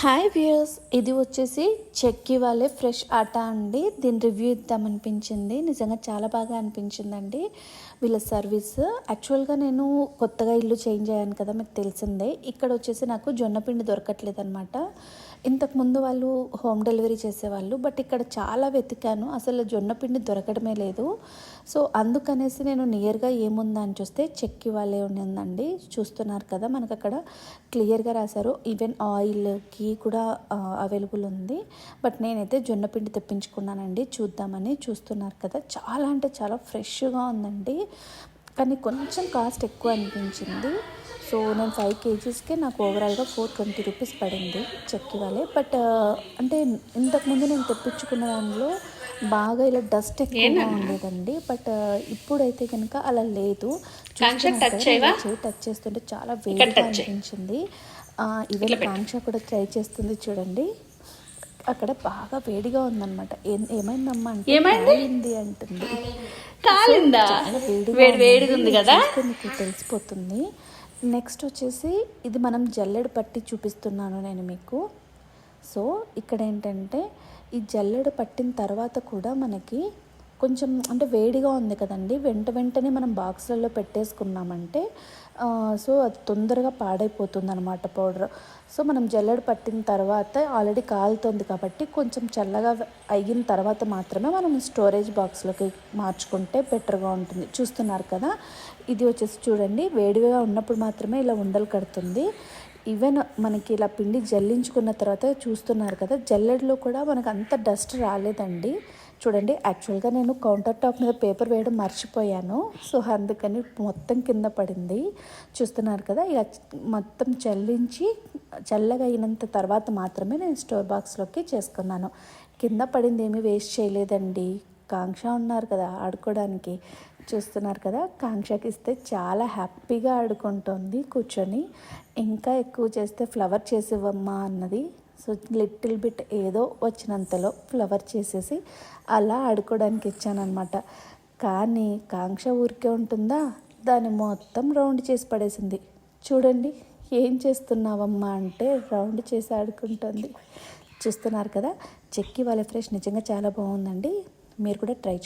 Hi viewers, ఇది వచ్చేసి చెక్కి వాళ్ళే ఫ్రెష్ ఆటా అండి. దీని రివ్యూ ఇద్దామనిపించింది. నిజంగా చాలా బాగా అనిపించిందండి వీళ్ళ సర్వీస్. యాక్చువల్గా నేను కొత్తగా ఇల్లు చేంజ్ అయ్యాను కదా, మీకు తెలిసిందే. ఇక్కడ వచ్చేసి నాకు జొన్నపిండి దొరకట్లేదు అనమాట. ఇంతకుముందు వాళ్ళు హోమ్ డెలివరీ చేసేవాళ్ళు, బట్ ఇక్కడ చాలా వెతికాను, అసలు జొన్నపిండి దొరకడమే లేదు. సో అందుకనేసి నేను నియర్గా ఏముందా అని చూస్తే చెక్కి వాళ్ళే ఉందండి. చూస్తున్నారు కదా, మనకు అక్కడ క్లియర్గా రాశారు. ఈవెన్ ఆయిల్ గీ కూడా అవైలబుల్ ఉంది. బట్ నేనైతే జొన్నపిండి తెప్పించుకున్నానండి చూద్దామని. చూస్తున్నారు కదా, చాలా అంటే చాలా ఫ్రెష్గా ఉందండి. కానీ కొంచెం కాస్ట్ ఎక్కువ అనిపించింది. సో నేను 5 kgsకే నాకు ఓవరాల్గా 420 రూపీస్ పడింది చెక్కి వాళ్ళే. బట్ అంటే ఇంతకుముందు నేను తెప్పించుకున్న దానిలో బాగా ఇలా డస్ట్ ఎక్కువగా ఉండేదండి. బట్ ఇప్పుడైతే కనుక అలా లేదు. టచ్ చేస్తుంటే చాలా వేడిగా అనిపించింది. ఈవెన్ కాంక్ష కూడా ట్రై చేస్తుంది చూడండి. అక్కడ బాగా వేడిగా ఉందన్నమాట. ఏమైందమ్మా అంటే కాలింది అంటుంది. కాలిందా? వేడిగా ఉంది కదా, మీకు తెలిసిపోతుంది. నెక్స్ట్ వచ్చేసి ఇది మనం జల్లెడ పట్టి చూపిస్తున్నాను నేను మీకు. సో ఇక్కడ ఏంటంటే ఈ జల్లెడ పట్టిన తర్వాత కూడా మనకి కొంచెం అంటే వేడిగా ఉంది కదండి, వెంటనే మనం బాక్స్లలో పెట్టేసుకున్నామంటే సో అది తొందరగా పాడైపోతుంది అనమాట పౌడర్. సో మనం జల్లెడ పట్టిన తర్వాత ఆల్రెడీ కాలుతుంది కాబట్టి కొంచెం చల్లగా అయిన తర్వాత మాత్రమే మనం స్టోరేజ్ బాక్స్లోకి మార్చుకుంటే బెటర్గా ఉంటుంది. చూస్తున్నారు కదా, ఇది వచ్చేసి చూడండి, వేడిగా ఉన్నప్పుడు మాత్రమే ఇలా ఉండలు కడుతుంది. ఈవెన్ మనకి ఇలా పిండి జల్లించుకున్న తర్వాత చూస్తున్నారు కదా, జల్లెడలో కూడా మనకు అంత డస్ట్ రాలేదండి. చూడండి, యాక్చువల్గా నేను కౌంటర్ టాప్ మీద పేపర్ వేయడం మర్చిపోయాను. సో అందుకని మొత్తం కింద పడింది. చూస్తున్నారు కదా, ఇక మొత్తం చల్లగా అయినంత తర్వాత మాత్రమే నేను స్టోర్ బాక్స్లోకి చేసుకున్నాను. కింద పడింది ఏమీ వేస్ట్ చేయలేదండి. కాంక్ష ఉన్నారు కదా ఆడుకోవడానికి. చూస్తున్నారు కదా, కాంక్షకి ఇస్తే చాలా హ్యాపీగా ఆడుకుంటుంది కూర్చొని. ఇంకా ఎక్కువ చేస్తే ఫ్లవర్ చేసివ్వమ్మా అన్నది. సో లిటిల్ బిట్ ఏదో వచ్చినంతలో ఫ్లవర్ చేసేసి అలా ఆడుకోవడానికి ఇచ్చానమాట. కానీ కాంక్ష ఊరికే ఉంటుందా, దాన్ని మొత్తం రౌండ్ చేసి పడేసింది. చూడండి, ఏం చేస్తున్నావమ్మా అంటే రౌండ్ చేసి ఆడుకుంటుంది. చూస్తున్నారు కదా, చెక్కి వాళ్ళ ఫ్రెష్ నిజంగా చాలా బాగుందండి. మీరు కూడా ట్రై